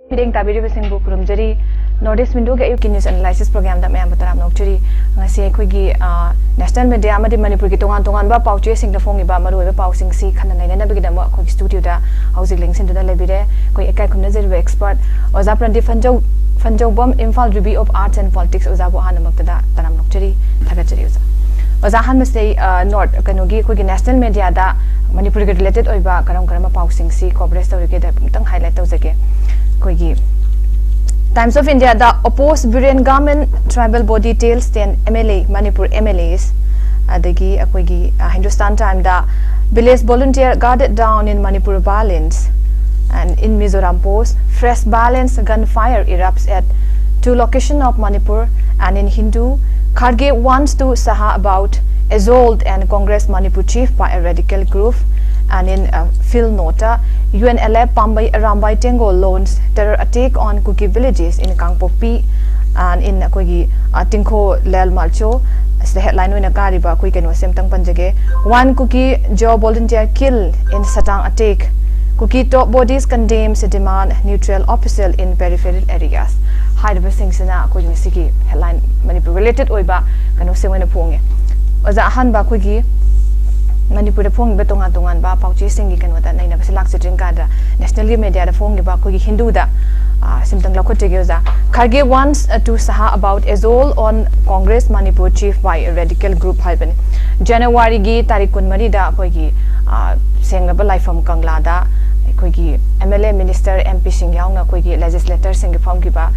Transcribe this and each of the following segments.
Mideng tabiri singbu kurumjari Northeast Window ke ayuki news analysis program da mayam bataram nokchuri ngasi akhoi national media amadi manipur ki tongan ba pauche sing da fongi ba maru ba pau sing si khana nai na bigi da mo akhoi studio da housing link sin da lebire koi ekai khumna jeri expert oza PRADIP PHANJOUBAM Imphal Review of Arts and Politics oza bo hanamak da taram nokchuri thagachari oza oza han mase north kanogi koi national media da manipur ke related oiba karam pau sing si coverage tawri ke da tang highlight tawjake koi Times of India, the opposed Buryan government tribal body tails 10 MLA, Manipur MLAs. Adagi, Akwigi, Hindustan time, the village volunteer guarded down in Manipur violence. And in Mizoram Post, fresh violence gunfire erupts at 2 locations of Manipur. And in Hindu, Kharge wants to saha about assault and Congress Manipur chief by a radical group. And in Phil Nota, UNLF Pambai Rambai Tengo launches terror attack on Kuki villages in Kangpopi and in Kogi Tinko Lel Malcho. As the headline in a Kariba quick and was Semtang Panjage. 1 Kuki job volunteer killed in Satang attack. Kuki top bodies condemns demand neutral official in peripheral areas. Hide the things in a Kogi Siki headline manipulated Oiba and was when a ponge. Was a Hanba Kuki. Manipur the phone betongan ba pauche singi kan wata nai na basilak se drink kada national media the phone ba ko Hindu da simtang lakot tegeza Kharge wants to saha about assault on Congress Manipur chief by a radical group halben January gi tarik kun mari da ko gi sengaba life from Kangla da ko gi MLA minister MP sing yaung na ko gi legislator sing form ki ba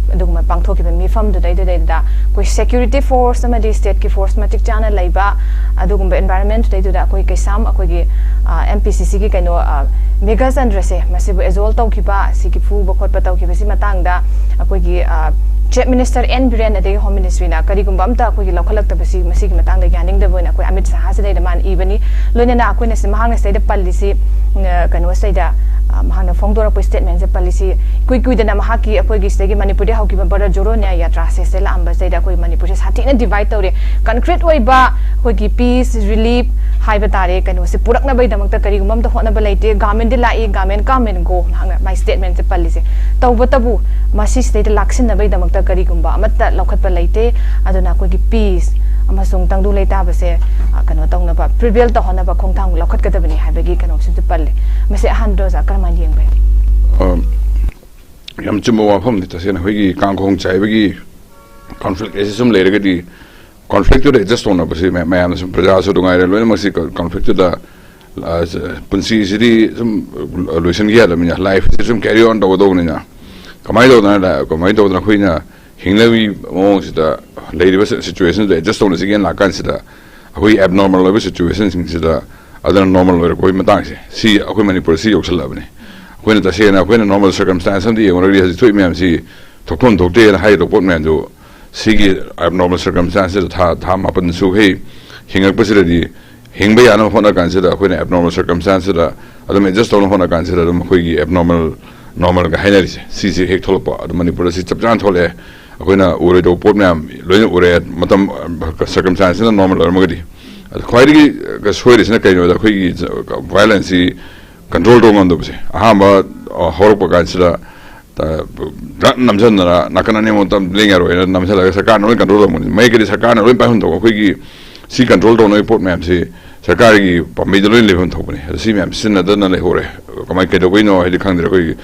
adugma pangtho ki mi fam da da ko security force amadi state ki force matic chana laiba adugum environment dai da ko kaisam ko gi MPCC ki kaino mega sandrese masibu azol taw ki ba siki fu ba khot pa taw ki ba si matang da ko gi chief minister N Biren ade home ministry na kari gum bam ta ko gi lokhalak ta basi masigi matang da yaning da boina ko Amit Shah se dai da man ibani loina na ko ne se mahang na se da policy kaino se da mahana phongdora ko statement se policy kui da na mahaki ko gi se gi Manipur de hauki ba bara joro nya yatra se se la amba se da ko Manipur se sati na divide tawre concrete oi ba ko gi peace relief haiba tare kaino se purak na bai damak ta kari gum ta hona ba laite government de lai government go my statement se policy tawba tabu masi state laksin na bai damak ta kari gum ba amatta lokhat ba laite aduna ko gi peace amasung tangdu leita ba se kano tong na ba prevail ta hona ba khongthang lokhat ka tabani haiba gi kano se palle mase handro za karman yeng ba yam chumo wa phom ni ta se na hoigi kang khong chai ba gi conflict sum le ga di conflict to just on ba se ma am sum praja so dungai re ma si conflict da punsi sidi sum solution gi ala min life sum carry on do ni na kamai do na khoina hinglewi mo sida lady situations that just on again la kan sida akoi abnormal level situations sida other normal level koi matang si akoi Manipur si yok sala bane when ta se na when normal circumstance and the already has to me si thokon thokte na hai report man do si abnormal circumstances tha mapan su he hingak pasira di hingba ya na hona kan sida when abnormal circumstances da adam just on hona kan sida dum khoi abnormal normal ga hainari si hek tholopa Manipur si chapjan thole akoina ure do port nam loina ure matam circumstances na normal armagadi khwairi ga soiris na kaino da khoi violence control do ngando bse ahamba horok pa sida ta namjan na nakana ne motam lengaro ena namsala sarkar no control do mai ge sarkar no pa hun to khoi gi si control do no port nam si sarkar gi pamai do le hun to bne si mam sin na da na le hore kamai ke do no hedi khang de khoi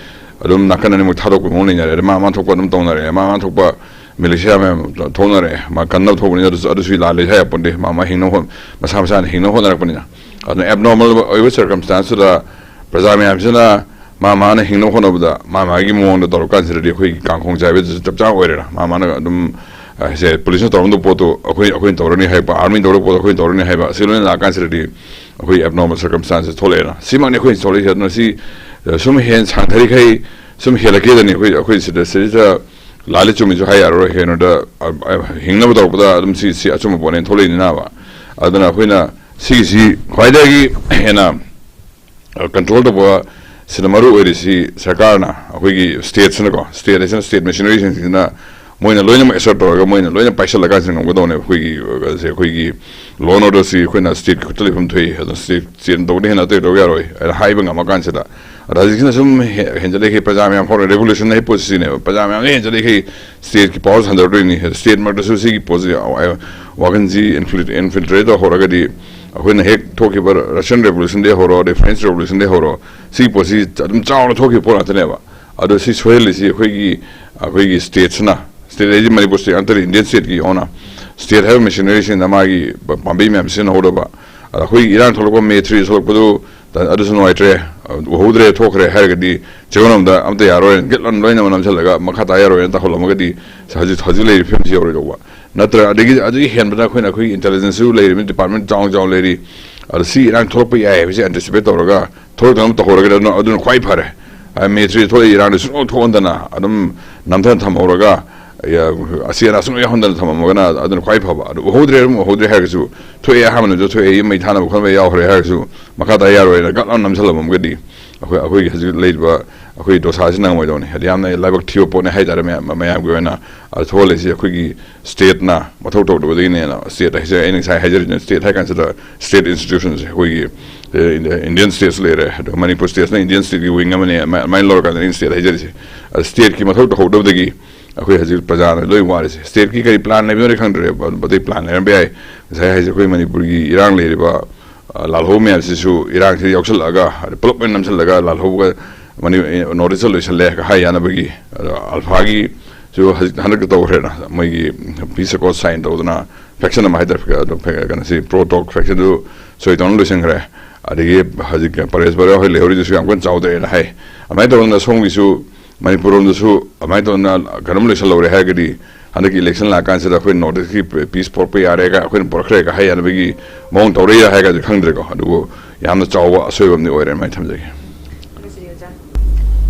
adum nakana ne mo thadok mo ne nya ma thok pa dum tong na re ma thok pa militia me thong na re ma kan na thok ni adu si la le ha ponde ma hingno ho ma sa hingno ho na ra ponina adu abnormal over circumstance da praja me amsina ma na hingno ho na da ma gi mo na dor kan sire khoi kang khong jai be chap cha oi re ma na adum se police to ndo poto khoi to ni hai pa army to poto khoi to ni hai ba silon la kan sire khoi abnormal circumstances thole na si ma ne khoi thole na si sum hen chang thari khai sum hela ke ni khoi se da lali chumi jo hai aro he no da hingna ba da dum si achum bo ne thole ni na ba adana khoina si khoi da gi hena control da bo sinamaru ori si sarkar na khoi gi state na ko state machinery na moina loina ma esor to ga moina loina paisa laga sing ngam do ne khoi gi loan order si khoina state ko telephone thoi state do ne na te do ya roi hai ba ngam kan se da राजकीय सुम हेंजले के प्रजा में हम revolution नहीं पोसी ने प्रजा में हेंजले के स्टेट की पावर्स हंड्रेड नहीं स्टेट में तो सी की पोसी वागन जी इन्फिल्ट्रेट हो रहा है अखोन हेक थोकी पर रशियन रेवोल्यूशन दे हो रहा फ्रेंच रेवोल्यूशन दे हो रहा सी पोसी अदम चावल थोकी पोरा तनेबा अदो सी सोयल सी अखोगी स्टेट्स ना स्टेट एजी मणिपुर स्टेट अंतर इंडियन स्टेट की ओना स्टेट है मिशनरी से नमागी पंबी में से हो रहा अखोई ईरान थोड़ा मे 3 थोड़ा अदुस नुआइट्रे वहुद्रे थोखरे हैरगदी जेगोनमदा अमते यारोय गेटलन लोइना मनम छलगा मखाता यारोय तखोलमगदी हजि लेरि फिल्म से यारोय दवा नत्र अदगी अदगी हेनबदा खोइना खोइ इंटेलिजेंस सु लेरि डिपार्टमेंट जाउ लेरि अरसी इरान थोरप याय बिसे एंटिसिपेट तोरगा थोरदम तोरगा अदुन ख्वाइ फरे मे 3 थोरै इरान सु थोंदना अदम नमथन थमौरगा या असिया सुन याहंदन थममगना अदुन ख्वाइ फबा वहुद्रे हैरगसु थोय हामन जो थोय मै थाना खनबे याहरे हैरगसु मखाता यारोय गटलन नमसलमगदी अखोई हजि लेबा अखोई दोसासि नांगमोदोनि हदियामना लाइबक थियो पोने हाइदारे मयाम गोना थोलेसि अखोई स्टेट ना मथौ तौदबदिने ना स्टेट हाइसे एनि साइ हाइजर स्टेट हाइ कान्सिडर स्टेट इंस्टीट्यूशंस अखोई इंडियन स्टेट्स लेरे मणिपुर स्टेट्स ना इंडियन स्टेट की विंग मने माइन लोर कान स्टेट हाइजरसि स्टेट की मथौ तौदबदगी अखोई हजि प्रजा लोइ वारिसि स्टेट की कई प्लान नेबि खंद्रे बदि प्लान लेरबे आइ साइ हाइजे अखोई मणिपुर की इरांग लेरिबा लालहो में सिसु इरांग से यौसलगा पुलप में नमसलगा लालहो का मनी नोटिस लोइसले हाय यानबगी अल्फागी जो हनक तौरेना मई पीस को साइन तौदना फैक्शन मा हाइदर कन सी प्रोटोक फैक्शन दो सोइतन लोइसंगरे अदिगे हजि परेस बरे होय लेहरि जसु याम कन चाउदे ना हाय अमाय तौना सोंगिसु मणिपुरम दसु अमाय तौना गरम लोइसलौरे हायगदी हनक इलेक्शन लाकान से अखोई नोटिस की पीस पोर पे यारेगा अखोई पोरखरेगा हाय यानबगी मौन तौरे या हायगा खंद्रेको अदुगो यामना चाउवा असोयबमनि ओइरे माय थमजगे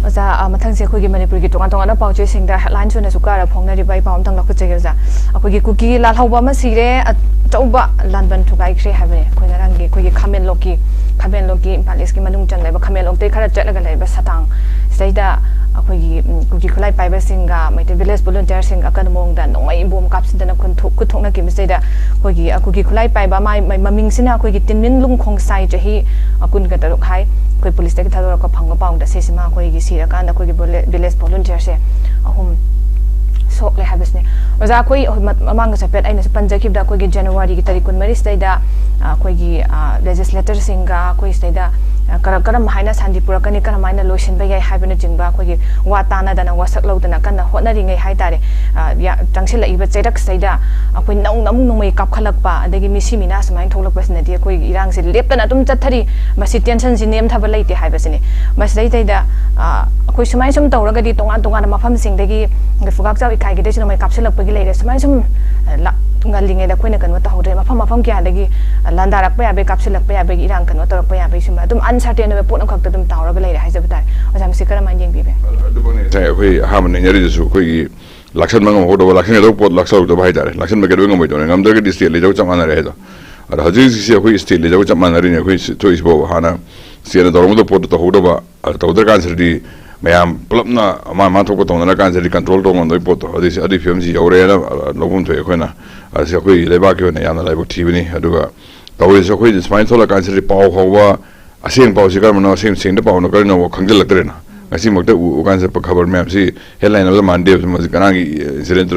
ओजा मथंग से अखोई मणिपुर की तोंगा तोंगा पाउचे सिंगदा हेडलाइन सुने सुकार फोंगनरि बाई पाउम तंग लखुचेगे ओजा अखोई कुकी लालहौबा म सिरे चौबा लानबन थुगाइख्रे हाबने अखोई रंगी अखोई खामेन लोकी इम्फाल ईस्ट की मनुंग चंग लेबा खामेन लोकते खरा चटलगा लेबा सतांग सैदा अखोई कुकी खुलाई पाइबा सिंगा मैते विलेज वॉलंटियर सिंगा कन मोंगदा नोंगाई बोम कापसिदना खुथोंना की मिसैदा अखोई कुकी खुलाई पाइबा माई ममिंग सिना अखोई तिनमिन लुंग खोंगसाई जही अकुन का तरुक हाई अखोई पुलिस तक थादोर को फंग पाउंदा सेसिमा अखोई सिरा कान अखोई विलेज वॉलंटियर से अहुम सोक ले हाबसने ओजा अखोई ममांग सपेट आइना पंजखिबदा अखोई जनवरी की तारीख 19 सैदा अखोई लेजिस्लेटर सिंगा अखोई सैदा करम हाइना शांति पुरकनी करम हाइना लोशन बे हाइबन चिंबा अखोई वा तानादना वसक लौदना कन्ना होनरिङै हाइतारे तंगसिलइबा चैरक सैदा अखोई नौ नम नोमै कापखलकपा अदगी मिसी मिना समाइन थोलकपसनदि अखोई इरांग से लेप्तना तुम चथरी मसी टेंशन सि नेम थाबा लैते हाइबसने मसदैतैदा अखोई सुमाइ सुम तौरगदि तोंगान तोंगान मफम सिंगदगी फुगाक चाउ इखाइगे देस नोमै कापसिलकपगी लेरे सुमाइ सुम ngaliŋe da khoina kanwa tahudre mafam kya dagi landarak pa yabe kapsilak pa yabe irang kanwa torak pa yabe suma dum uncertain be potna khakta dum tawraga leire haijab tar ajam sikara man jeng bibe adubone sai khoi hamne nyari su khoi laksan mangam hodo laksan do pot laksa do bai tare laksan me gedwe ngam do ngam der ge state le jaw chamana re do ar haji si khoi state le jaw chamana ri ne khoi to isbo hana siena dormo do pot to hodo ba to der kan sri ma'am पुलपना मा थोक तौना कांसे control तौन पोत अदी film से यौरेना loan थे अखोना असे अखोई लेबाकी होने याना लाइबक थीबनी अदुगा तौरिस अखोई स्माइन थोला कांसे पाव हौवा असें पाव से करमनो असें सेंग पाव न करनो खंगलक्तरेना ngasi mokta ukan se khabar map si headline of the monday kanagi incident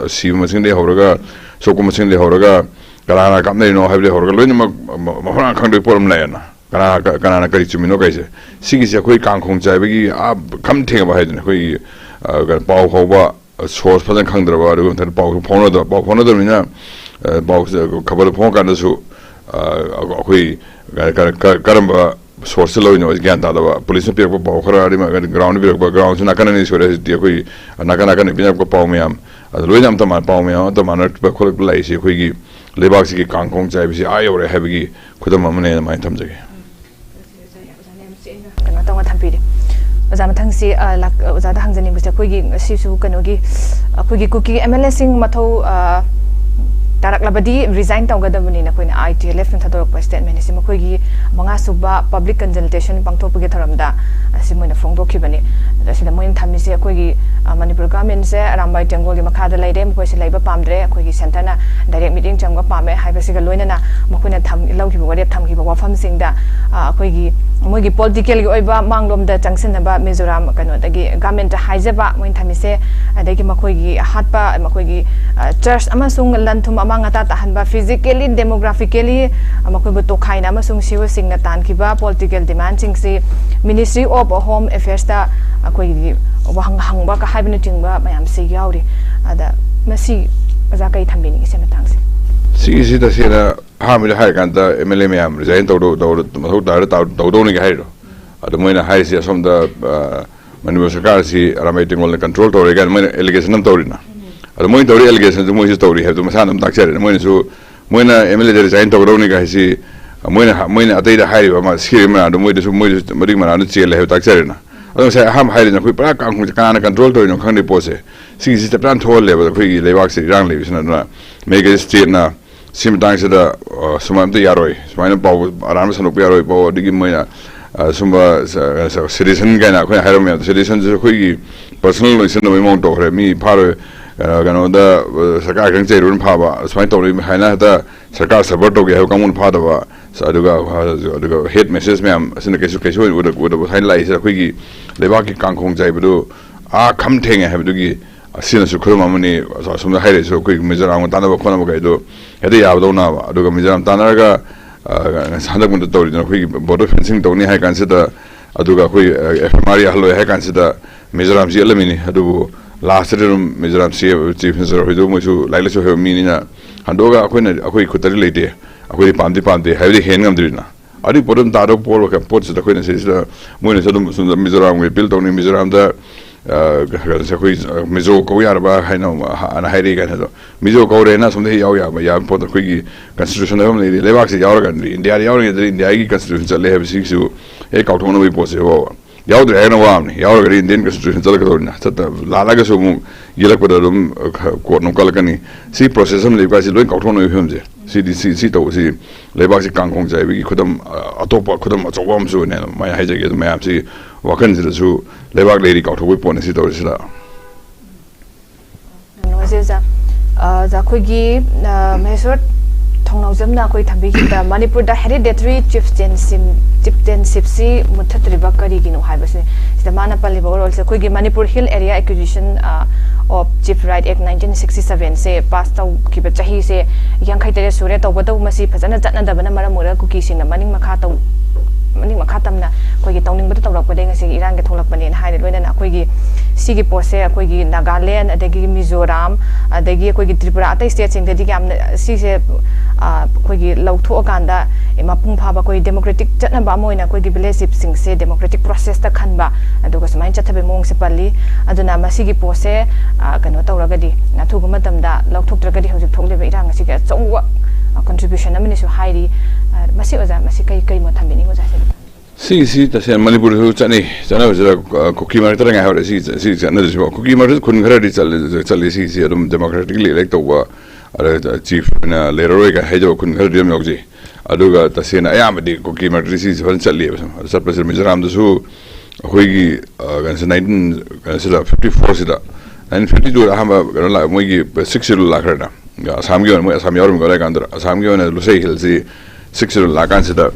si masing de horaga soku masing de horaga kana kamne no hable horaga loin ma khang porum laena kana kari chumino kaise sigi se khoi kangkhong chaibagi a kham theng ba haidne khoi paw hoba source phadan khangdra ru thar paw phono da mina paw khabar phone kan su khoi karamba source loin no gyan ta da police pe ko paw khara ri ma ground pe ko ground na kana ni sore ti khoi na kana bi ko paw meam loin am ta ma paw meam ta ma na pe khol lai si khoi gi lebak si ki kangkhong chaibi si a yore habigi khudam amne mai thamjage tong thampiri oza mathang si oza da hangjani buse khoi gi sisu kanogi khoi gi kuki mls sing mathau tarak resign tawgadabani na koina ITLF na thadorok pa statement si makoigi mga suba public consultation pangthopagi tharamda si moina phongdokhibani asida moin thamisi akoigi manipur government se arambai tengol gi makhada laide mkoi se laiba pamdre akoigi center na direct meeting changwa pame haibasiga loina na makoina tham lauki bogare thamki ba wafam singda akoigi moigi political gi oiba manglom da changsin ba Mizoram kano dagi government haijaba moin thamise adagi makoigi hatpa makoigi church amasung lanthum amanga ta tahanba physically demographically amakoi bu tokhaina amasung siwa singna tankiba political demand singsi Ministry of Home Affairs ta akoi wahang hangba ka haibna tingba mayam si yauri ada masi aza kai thambini se matangse si ta sena ha mi hai kan ta MLA mayam resign to do ni ga hairo ada moina hai si som da manipur sarkar si aramai tingol control to regan moina allegation nam torina ada moina tori allegation mo si tori have to masanam taksere moina su moina MLA resign to do ni ga si moina atai da hai ba ma siri ma do moina su moina mari ma na chele have taksere na ado sai ham hai na khui pra kang kana control to no khang de pose si ta plan thol level khui leibak si rang lebi sna na mega state na sim tang se da sumam te yaroi smaina paw aram sanuk pe yaroi paw digi moina sumba citizen ga na khui hairom ya citizen je khui personal no sin no mong to re mi pharo gano da sarkar kang che run pha ba smain to ri haina da sarkar support to ge ha kamun pha da ba aduga head message ma'am asina kesu would highlight khui gi leba ki kangkhong jai bu a kham theng ha bu gi asina su khurma mani sumda haire so khui Mizoram ta na ba khona ba ga do hede ya do na ba aduga Mizoram ta na ga sandak mun to ri na khui border fencing to ni ha kan se da aduga khui FMR ya halo ha kan se da Mizoram ji alamini adu last room Mizoram chief minister hidu mu su laila so he mi ni na handoga akhoi khutari leite akhoi pamdi haidi hen ngam dirina ari podam taro polo ka pot sa khoi na se moina sa dum sun Mizoram we build on Mizoram da sa khoi mizo ko yar ba haina ana hairi ga na mizo ko re na somde yaw ya ba ya pot khoi gi constitution da le lebak se yaw ga India yaw ga India gi constitution cha le have six su e ka thon no we pose ho yaw de na wa amni yaw ga Indian constitution cha ga na cha la ga so mu yelak pa dum ko no kal kani si process am le ba si loi ka thon no hum je si to si lebak si kangkhong jai bi khudam atopa khudam achawam su ne mai hai jage mai am si wakan ji su lebak le ri ka thoi pon si to si la no se za khoi gi mesot thongnau jamna khoi thambi gi da Manipur da hereditary chieftainship si muthatri bakari gi no hai base sida mana pali bogol se khoi gi Manipur Hill Area Acquisition of Chief Right Act 1967 se pass tau ki ba chahi se yankhai tere sure tau bado masi phajana chatna da bana mara mura kuki sing na maning makha tamna koi gi tawning bada tawrak pade ngasi irang ge tholak bane na haire loina na koi gi sigi pose koi gi Nagaland adagi Mizoram adagi koi gi Tripura atai state sing dadi am si se koi gi lautho akanda mapung phaba koi democratic chatna ba moina koi gi village sing se democratic process ta khanba aduga smain chathabe mong se palli aduna masigi pose kano tawragadi na thugu matamda lauthoktragadi hojik thokleba irang asi ga chawwa contribution amani su hairi masi oza masi kai mo thambini oza si ta se Manipur hu chani kuki mar tara nga ha si chana de so kuki mar khun khara ri chal si adum democratically elect to wa chief na leroi ga hejo khun khara ri mokji aduga ta se na ayam di kuki mar ri si fan chali ba sa president Mizoram de su hoigi gan 1954 sida 1952 hamba la moigi 60 la khara Assam gi mo Assam yor mo ga kan Assam gi na lusei hilsi 60 la kan sida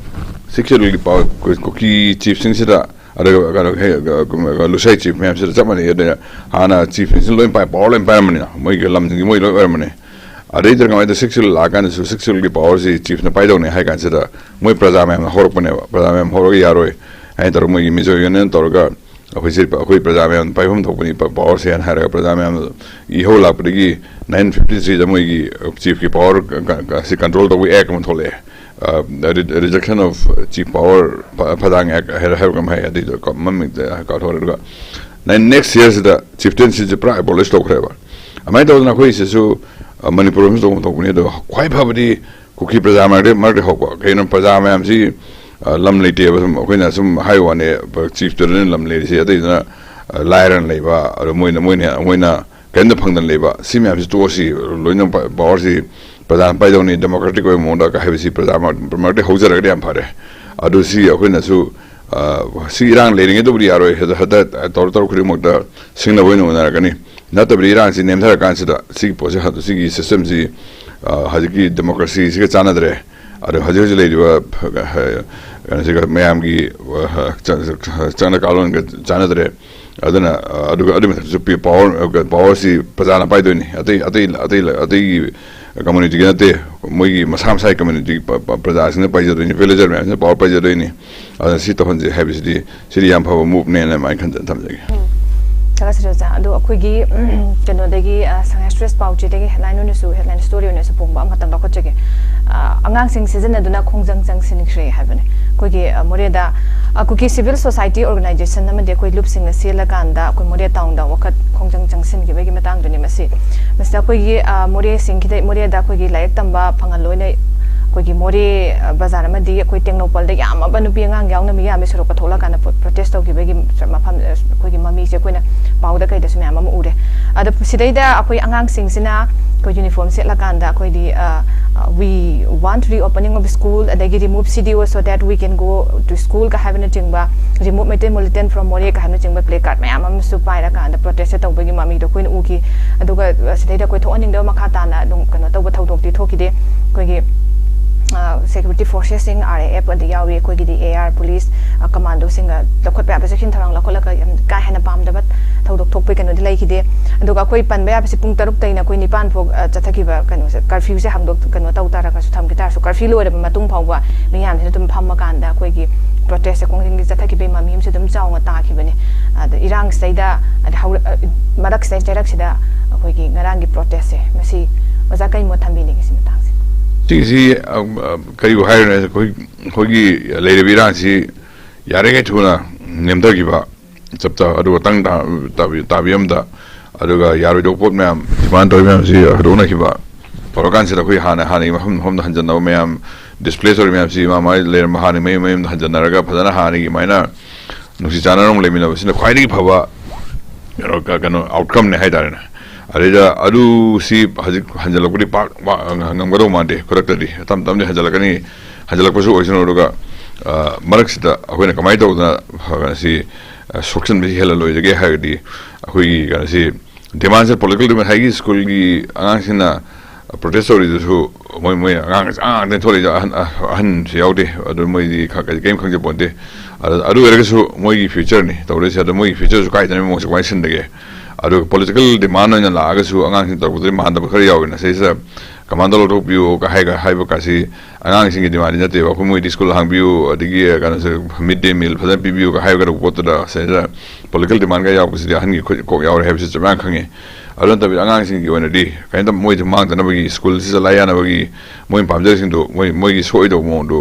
60 pa kuki chief sing sida ada ga lusei chief me sida chamani ya hana chief sing loin pa power loin pa mani mo gi lam gi mo lo mani ada der ga 60 la kan su 60 gi power si chief na pai do ne hai kan sida mo praja me hor pone praja me hor gi yaroi ai tar mo gi mizo yonen tor ga akoi praja me pai hum thopani power se an hara praja me I ho la pagi 953 da mo gi chief ki power si control do we ek mo thole rejection of chief power padang ek have come hai adi ko mam ka thore ga next year the chieftaincy je pra abolish to kreba amai do na khoi se su Manipur mi to ni do khwai phabadi kuki praja mar de hokwa kain praja me am si lam leite ba khoi na sum hai wane chief to lam le se adi na lairan leiba moina kain da phangdan leiba si me am si to si loina power si Pradhan पाइदौनी democratic ओइ मोंडा का हेबसी प्रधान हौजरगदि याम फरे अदु सी अखोइनसु सी इरांग लेरिंगे तो यारो हद तौर तौर खुरिमक्ता सिंगना बोइनो उनारगनि नतबरि इरांग सी नेमधर कांसिदा सी पोसे हद सी सिस्टम सी हजकी डेमोक्रेसी सी चानदरे अदु हजे लेरिबा सी मयाम की चंग कालोन के चानदरे अदना अदु पावर सी प्रधान पाइदोनी अतै कम्युनिटी के नाते मोई मसा मसाई कम्युनिटी प्रजा सिंह पाइजदोनी विलेजर में पावर पाइजदोनी सी तहन हैबिसिटी सी याम फब मूव ने माइ खन थमजेगे Sagasaja, ado akoigi kano dagi sanga stress pauchi dagi headline unesu headline story unesu pungba matang lako chege angang sing season aduna khongjang jang sinikre habane koigi moreda akogi civil society organization namade koi loop sing sela kanda koi moreda town da wakat khongjang jang sin gi begi matang duni masi masta koigi more sing gi moreda koigi laik tamba phangaloi कोई मोरे बाजार में दी कोई टेक्नोपल दे याम अब नुपी ngang याव न मिया में सरो पथोला काना प्रोटेस्ट हो गिबेगी मफम कोई ममी से कोई ना पाउदा कई दस म्याम म उरे अद सिदैदा कोई angang sing sina कोई यूनिफॉर्म से लगांदा कोई दी we want reopening of school adagi remove CDO so that we can go to school ka have na chingba remove militant from more ka have na chingba play card myam am su pai ra ka da protest ta bagi mami do koin u ki aduga sidaida koi thoning da makha ta na dum kana to thodok ti thoki de koi gi security forces sing RAF and yawi koi gi AR police commando sing the khot pa position tharang la khola ka hena pam da bat thodok thok pe kanu dilai ki de aduga koi pan ba se pung taruk taina koi nipan phok chathaki ba kanu se curfew se hangdok kanu tau tara ka su tham ki tar su curfew lo de matung phawwa miyam se tum pham kan da koi gi protest kong ring gi chathaki be mamim se dum chaw ta ki bani ad irang saida ad marak sai jarak sida koi gi ngarang gi protest se masi oza kai mo thambi ni gi sim ta सी कई higher कोई लेरे बिरान सी यारे के थुना नेमदा गिबा चपता अदु तंग ताबियम दा अदुगा यारो दो पोट मैम डिमांड तो मैम सी हदोना गिबा परकान से कोई हाने हम हंजन नव मैम डिस्प्ले सॉरी मैम सी मामा लेर महाने मैम हंजन नरगा फजना हाने की मायना नुसी चानरम लेमिना बसिना ख्वाइदि फबा यरो का कनो आउटकम ने हाइदारना अरेजा अदु सी हंजलकपुरी पाक ngangaro mande correctly tam tam ne hanjalakpasu oisno ruga maraksida akoina kamai tawna si suction bi hela loige ha di akoi ga si demands political demand high school gi angang sina protestor is who moi angang den tholi han si yaude adu moi di game khangje bonde adu ergasu moi gi future ni tawre sa moi future su kai tan mo su kai sin de अदु political demand न लागसु अंगांग सिं तबुदि मान दब खरि यावना सेसा commando लो बियो का हाइबो कासी अंगांग सिं डिमांड नते बखु मोइ स्कूल हांग बियो अदिगी गाना से मिड डे मील फदा बियो का हाइबो का पोत दा सेसा political demand का याव सिदि हनगी को याव हेबि से जमा खंगे अदु तबि अंगांग सिं गिवन दि काइन त मोइ मांग तना बगी स्कूल सिस लाया ना बगी मोइ पामजे सिं दो मोइ गी सोइ दो मो दो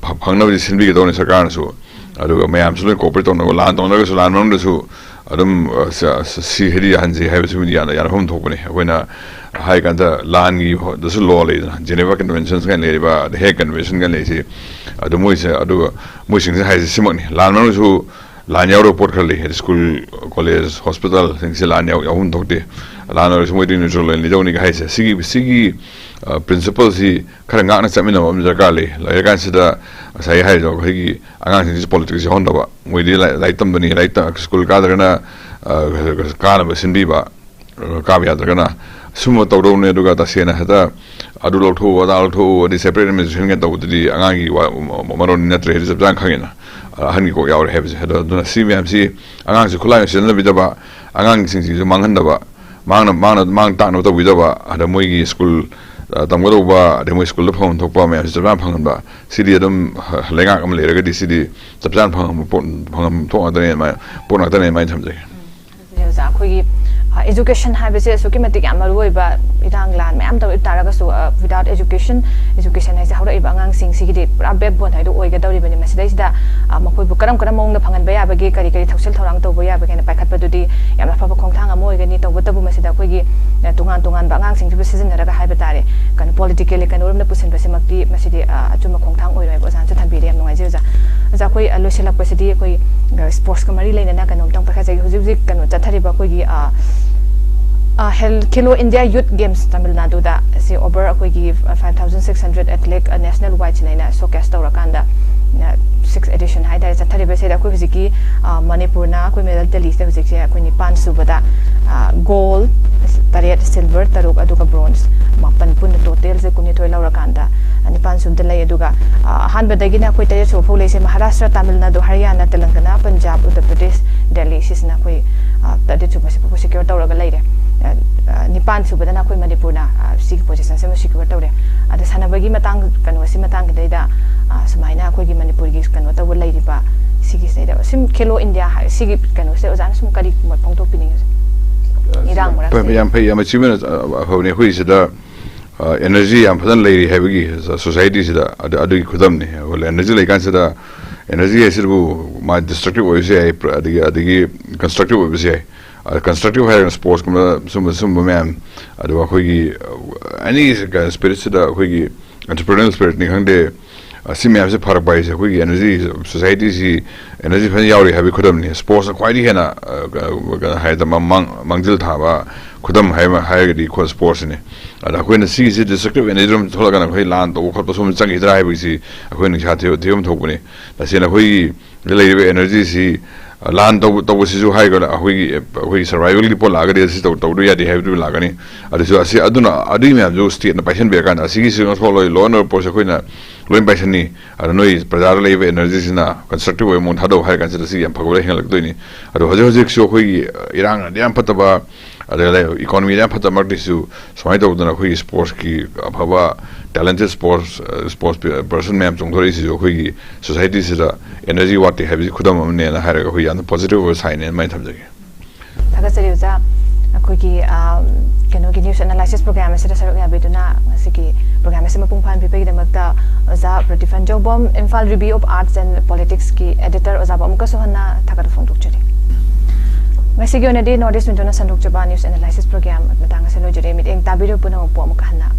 फंगना बि सिन बि दो ने सरकार सु अदु मयाम सुले कोऑपरेट तो न लान तो न सु लान न सु अदम सी हेरी हंजी हैबसु याना याना हम थोपने वना हाई कंदा लान गी दसु लॉ ले जेनेवा कन्वेंशंस का लेबा द हे कन्वेंशन का लेसी अदु मोइसे अदु मोइसिंग से हाई सिमोनी लान मनसु लान यारो पोर्ट खले स्कूल कॉलेज हॉस्पिटल सिंग से लान याव हम थोते लान और मोइदि न्यूट्रल ले जौनी का हाइसे सिगी प्रिंसिपल सी खरा ngana chamina am jakale la kan sida sai hai jo khigi angang sin politics hon da ba moidi lai tam bani lai ta school ka dagana kana ba sin bi ba ka bya dagana sumo to do ne duga ta sena hata adu lo tho wa dal tho di separate administration ga to di angang gi maron na tre ri jang khangena han gi ko yaw he hada duna cmc angang si khulai sin la bi da ba angang sin si mang han da ba mang ta no to bi da ba ada moi gi school tamgado ba demo school lo phone thokpa me jaba phangan ba city adam lenga am le ga di city tapjan phangam thong adane ma pon adane ma thamje za khoi education ha bese so ki matik am roi ba idang lan me am ta taraga so without education hai sa hora ibangang sing si gi pura backbone hai do oi ga dawri bani masidai sida makoi bu karam mong na phangan ba ya ba gi kari thoksel thorang to bo ya ba kena paikhat ba du di yamna fa khong thang am oi ga ni to bu tabu masida koi gi tungan ba ngang sing bi season ra ga hai ba tare kan politically kan urum na pusin ba se makti masidi achuma khong thang oi roi bo san cha thambi re am ngai je za koi loselak pa sidi koi sports ka mari leina na kan om tang pa kha jai hujuk kan chathari ba koi gi Khelo India Youth Games Tamil Nadu da si over akoigi 5600 athlete national wide chinaina showcase tawrakanda 6th edition haida sa thari bese da ko hiziki Manipur na ko medal tally se hiziki ko ni pan subada gold tariat silver taruk aduga bronze mapan pun total se kuni thoi lawrakanda ani pan subda lay aduga han badagi na ko tariat so phole se Maharashtra Tamil Nadu Haryana Telangana Punjab Uttar Pradesh Delhi sisna ko tariat so ko secure tawraga laire Nipan subada na ko Manipur na sig position se secure tawre ada sanabagi matang kanu si matang gida samaina ko gi Manipur gi kanu taw lai riba sigi seida sim Khelo India sigi kanu se ozan sum kari mo pongto pining irang mara yam pay yam achievement hone hui sida energy yam phadan lai habigi society sida adu khudam ni wala energy lai kan sida energy esibu ma destructive way se adigi constructive way se constructive hair sports kuma sum ma'am adu khoi any spirit sida khoi entrepreneurial spirit ni khangde Simi amse parak bai se koi energy society si energy fan yauri habi khudam ni sports quite hena hai da mangjil tha ba khudam hai di ko sports ni ada koi na si destructive energy rum thola kana koi lan to khot sum chang hidra hai bi si koi ni kha the thium thok ni da se na koi relay energy si lan to si ju hai ga koi survival di pol aga de si to do ya di have to la ga ni ada so asi aduna adi me am jo state na passion be kan asi si no tholo lo no por se koi na loin passion ni ada noi pradar lei energy sina constructive way mon hado hai kan se si am phagole heng lag doi ni ado hoje so koi irang na yam pataba ada economy yam patama disu somai to na koi sports ki abhava talented sports person me am jong thori si jo koi society sida energy what they have khudam ne na hai ga koi an positive sign in my tham jage thaga sari uja akogi keno ki news analysis program se sarok ya beduna siki program se mapung phan pipe gi damakta oza PHANJOUBAM Imphal Review of Arts and Politics ki editor oza bam ka sohanna thaga phone tuk chiri ngasi gi onadi Northeast Winter na sanduk chaba news analysis program matanga se lo jere mit eng tabiro puna po am ka hanna